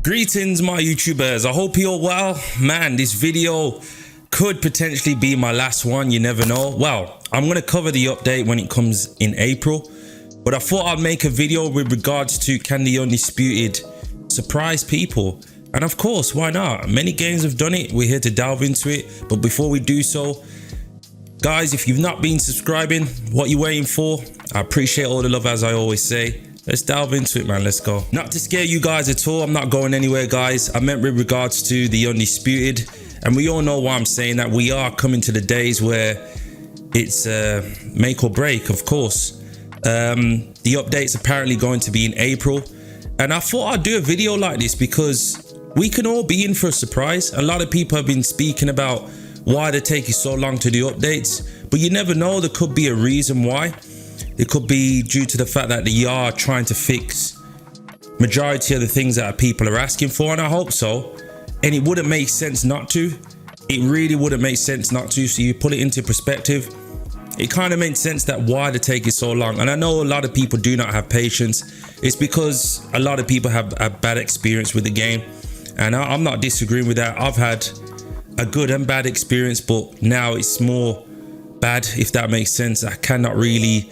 Greetings my YouTubers, I hope you're well. Man, this video could potentially be my last one, you never know. Well, I'm going to cover the update when it comes in April, but I thought I'd make a video with regards to can the Undisputed surprise people? And of course, why not? Many games have done it, we're here to delve into it. But before we do so, guys, if you've not been subscribing, what you waiting for? I appreciate all the love, as I always say. Let's delve into it, man. Let's go. Not to scare you guys at all, I'm not going anywhere, guys. I meant with regards to the Undisputed, and we all know why I'm saying that. We are coming to the days where it's make or break, of course. The update's apparently going to be in April, and I thought I'd do a video like this because we can all be in for a surprise. A lot of people have been speaking about why they're taking so long to do updates, but you never know, there could be a reason why. It could be due to the fact that they are trying to fix majority of the things that people are asking for, and I hope so. And it wouldn't make sense not to. It really wouldn't make sense not to. So you put it into perspective, it kind of makes sense that why they're taking so long. And I know a lot of people do not have patience. It's because a lot of people have a bad experience with the game, and I'm not disagreeing with that. I've had a good and bad experience, but now it's more bad, if that makes sense. I cannot really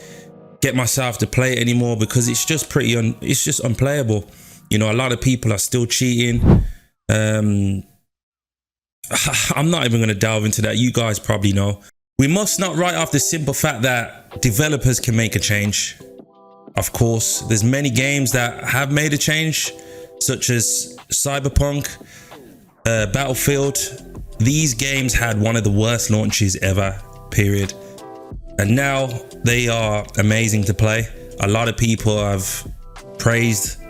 get myself to play it anymore because it's just it's just unplayable. You know, a lot of people are still cheating. I'm not even going to delve into that. You guys probably know. We must not write off the simple fact that developers can make a change. Of course, there's many games that have made a change, such as Cyberpunk, Battlefield. These games had one of the worst launches ever, period. And now they are amazing to play. A lot of people have praised,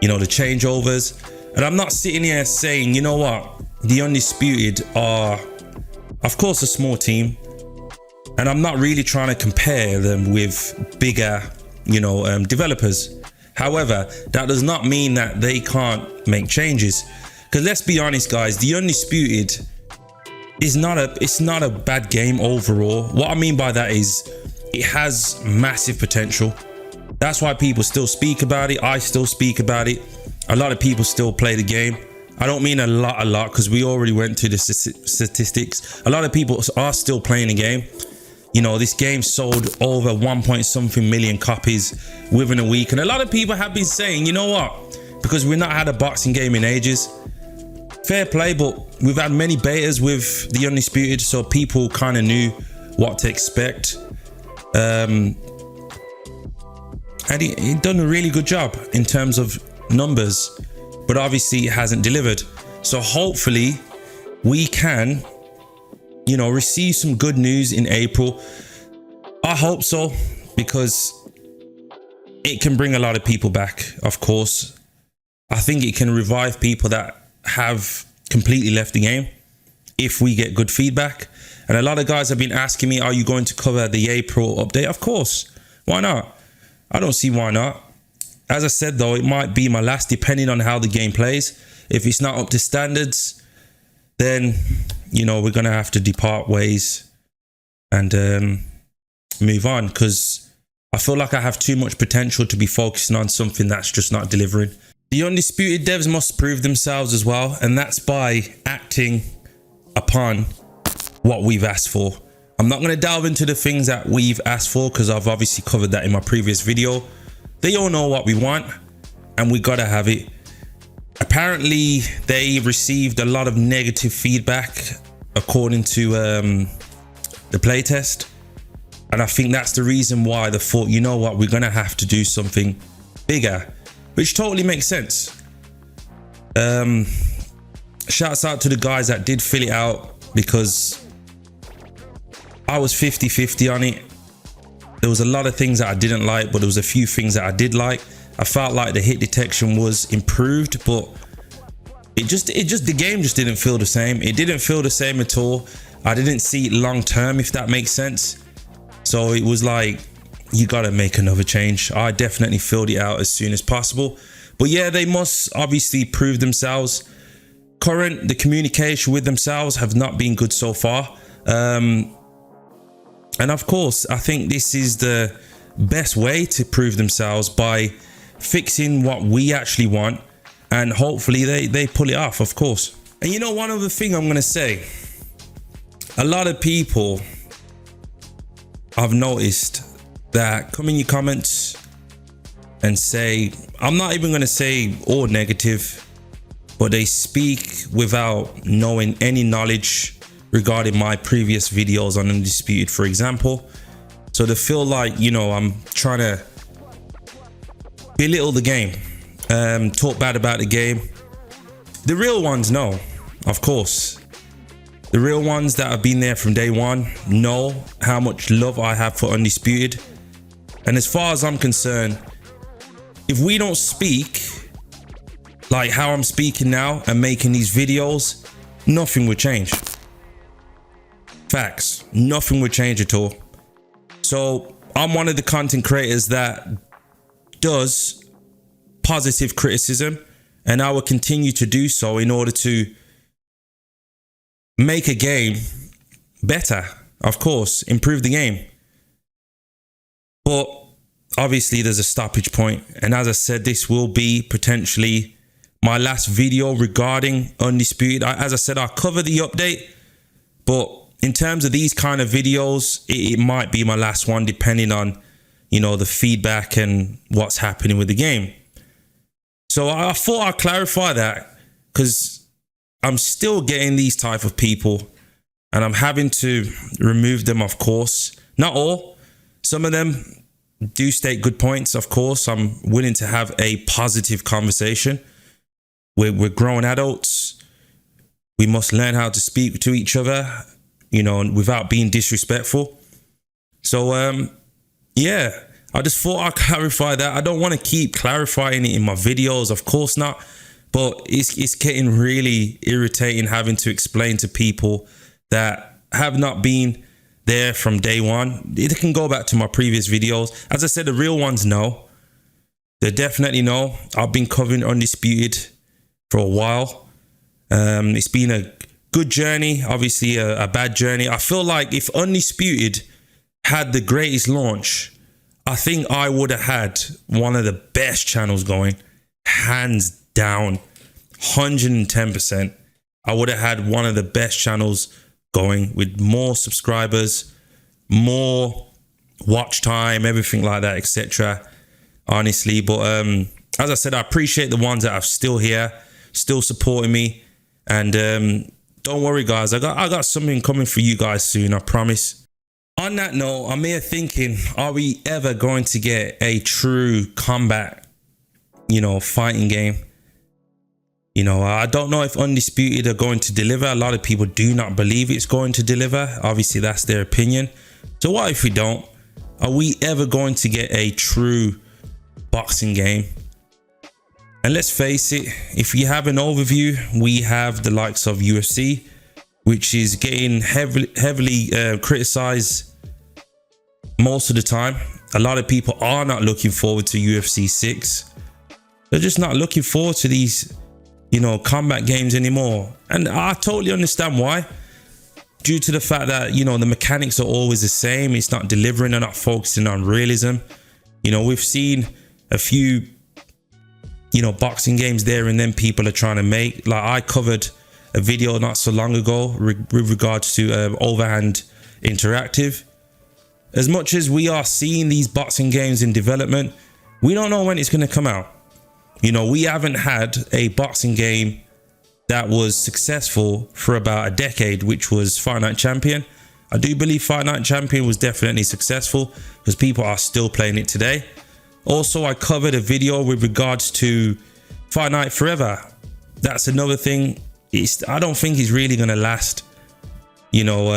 you know, the changeovers. And I'm not sitting here saying, you know what, the Undisputed are, of course, a small team. And I'm not really trying to compare them with bigger, you know, developers. However, that does not mean that they can't make changes. Because let's be honest, guys, the Undisputed it's not a bad game overall. What I mean by that is it has massive potential. That's why people still speak about it. I still speak about it. A lot of people still play the game. I don't mean a lot, because we already went to the statistics. A lot of people are still playing the game. You know, this game sold over 1.something million copies within a week. And a lot of people have been saying, you know what, because we've not had a boxing game in ages. Fair play, but we've had many betas with the Undisputed, so people kind of knew what to expect. And he done a really good job in terms of numbers, but obviously it hasn't delivered. So hopefully we can, you know, receive some good news in April. I hope so, because it can bring a lot of people back, of course. I think it can revive people that have completely left the game if we get good feedback. And a lot of guys have been asking me, are you going to cover the April update? Of course, why not? I don't see why not. As I said though, it might be my last, depending on how the game plays. If it's not up to standards, then, you know, we're gonna have to depart ways and move on, because I feel like I have too much potential to be focusing on something that's just not delivering. The Undisputed devs must prove themselves as well, and that's by acting upon what we've asked for. I'm not going to delve into the things that we've asked for, because I've obviously covered that in my previous video. They all know what we want, and we got to have it. Apparently, they received a lot of negative feedback according to the playtest, and I think that's the reason why they thought, you know what, we're going to have to do something bigger. Which totally makes sense. Shouts out to the guys that did fill it out, because I was 50-50 on it. There was a lot of things that I didn't like, but there was a few things that I did like. I felt like the hit detection was improved, but the game just didn't feel the same. It didn't feel the same at all. I didn't see it long term, if that makes sense. So it was like, you got to make another change. I definitely filled it out as soon as possible. But yeah, they must obviously prove themselves. The communication with themselves have not been good so far. And of course, I think this is the best way to prove themselves, by fixing what we actually want and hopefully they pull it off, of course. And you know, one other thing I'm gonna say, a lot of people I've noticed that come in your comments and say, I'm not even gonna say all negative, but they speak without knowing any knowledge regarding my previous videos on Undisputed, for example. So they feel like, you know, I'm trying to belittle the game, talk bad about the game. The real ones know, of course. The real ones that have been there from day one know how much love I have for Undisputed. And as far as I'm concerned, if we don't speak like how I'm speaking now and making these videos, nothing would change. Facts, nothing would change at all. So I'm one of the content creators that does positive criticism, and I will continue to do so in order to make a game better, of course, improve the game. But obviously there's a stoppage point, and as I said, this will be potentially my last video regarding Undisputed. As I said, I'll cover the update, but in terms of these kind of videos, it might be my last one, depending on, you know, the feedback and what's happening with the game. So I thought I'd clarify that, because I'm still getting these type of people and I'm having to remove them, of course. Not all. Some of them do state good points, of course. I'm willing to have a positive conversation. We're grown adults. We must learn how to speak to each other, you know, without being disrespectful. So, yeah, I just thought I'd clarify that. I don't want to keep clarifying it in my videos, of course not. But it's getting really irritating having to explain to people that have not been there from day one. They can go back to my previous videos. As I said, the real ones know. They definitely know. I've been covering Undisputed for a while. It's been a good journey, obviously a bad journey. I feel like if Undisputed had the greatest launch, I think I would have had one of the best channels going, hands down, 110%. I would have had one of the best channels going with more subscribers, more watch time, everything like that, etc. Honestly, but as I said, I appreciate the ones that are still here, still supporting me, and don't worry, guys. I got something coming for you guys soon, I promise. On that note, I'm here thinking, are we ever going to get a true combat, you know, fighting game? You know, I don't know if Undisputed are going to deliver. A lot of people do not believe it's going to deliver. Obviously, that's their opinion. So what if we don't? Are we ever going to get a true boxing game? And let's face it, if you have an overview, we have the likes of UFC, which is getting heavily criticized most of the time. A lot of people are not looking forward to UFC 6. They're just not looking forward to these, you know, combat games anymore. And I totally understand why. Due to the fact that, you know, the mechanics are always the same. It's not delivering. They're not focusing on realism. You know, we've seen a few, you know, boxing games there and then people are trying to make. Like I covered a video not so long ago with regards to Overhand Interactive. As much as we are seeing these boxing games in development, we don't know when it's going to come out. You know, we haven't had a boxing game that was successful for about a decade, which was Fight Night Champion. I do believe Fight Night Champion was definitely successful because people are still playing it today. Also, I covered a video with regards to Fight Night Forever. That's another thing. I don't think it's really going to last. You know,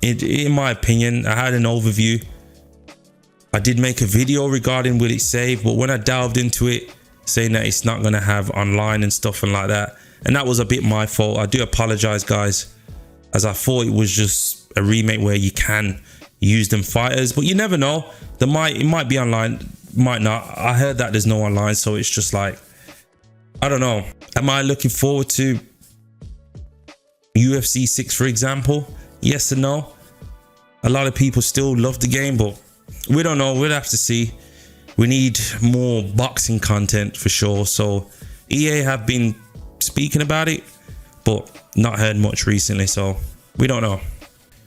in my opinion, I had an overview. I did make a video regarding will it save, but when I delved into it, saying that it's not going to have online and stuff and like that, and that was a bit my fault. I do apologize, guys, as I thought it was just a remake where you can use them fighters, but you never know. It might be online, might not. I heard that there's no online, so it's just like, I don't know. Am I looking forward to UFC 6, for example? Yes and no. A lot of people still love the game, but we don't know. We'll have to see. We need more boxing content for sure. So EA have been speaking about it, but not heard much recently, so we don't know.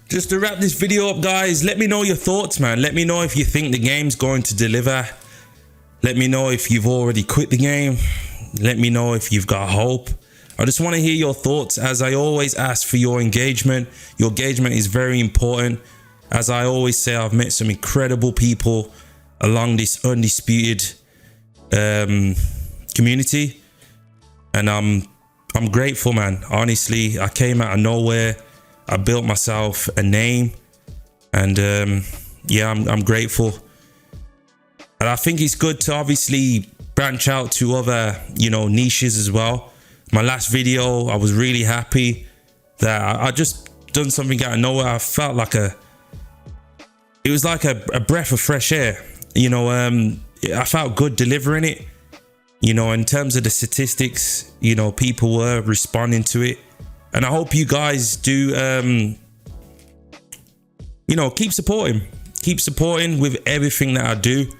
Just to wrap this video up, guys, let me know your thoughts, man. Let me know if you think the game's going to deliver. Let me know if you've already quit the game. Let me know if you've got hope. I just want to hear your thoughts. As I always ask for your engagement. Your engagement is very important. As I always say, I've met some incredible people along this Undisputed community, and I'm grateful, man. Honestly, I came out of nowhere. I built myself a name, and yeah, I'm grateful. And I think it's good to obviously branch out to other, you know, niches as well. My last video, I was really happy that I just done something out of nowhere. I felt like it was like a breath of fresh air. You know, I felt good delivering it. You know, in terms of the statistics, you know, people were responding to it. And I hope you guys do, you know, keep supporting with everything that I do,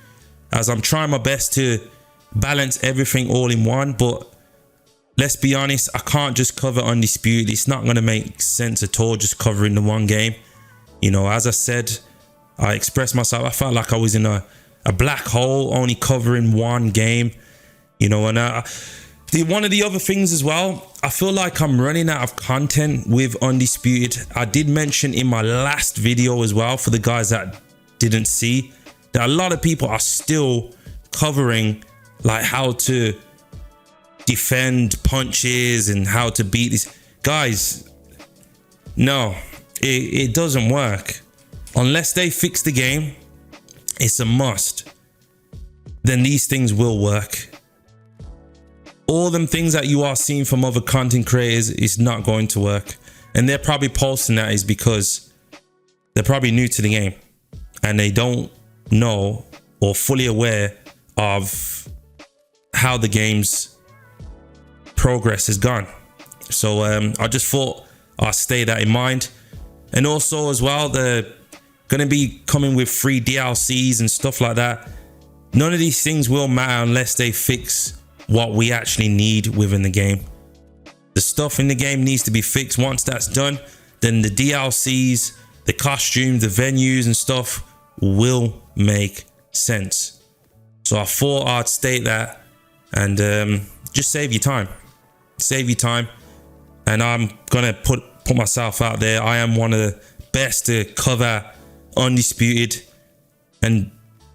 as I'm trying my best to balance everything all in one. But let's be honest, I can't just cover Undisputed. It's not going to make sense at all just covering the one game. You know, as I said, I expressed myself. I felt like I was in a black hole, only covering one game. You know, and one of the other things as well, I feel like I'm running out of content with Undisputed. I did mention in my last video as well, for the guys that didn't see, that a lot of people are still covering like how to defend punches and how to beat these guys. No, it doesn't work. Unless they fix the game, it's a must, then these things will work. All them things that you are seeing from other content creators is not going to work. And they're probably posting that is because they're probably new to the game and they don't know or fully aware of how the game's progress has gone. So I just thought I'll stay that in mind. And also as well, they're going to be coming with free DLCs and stuff like that. None of these things will matter unless they fix what we actually need within the game. The stuff in the game needs to be fixed. Once that's done, then the DLCs, the costumes, the venues and stuff will make sense. So I thought I'd state that and just save you time. Save you time. And I'm gonna put myself out there. I am one of the best to cover Undisputed, and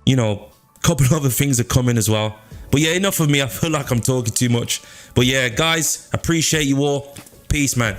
you know, a couple of other things are coming as well. But yeah, enough of me. I feel like I'm talking too much. But yeah, guys, appreciate you all. Peace, man.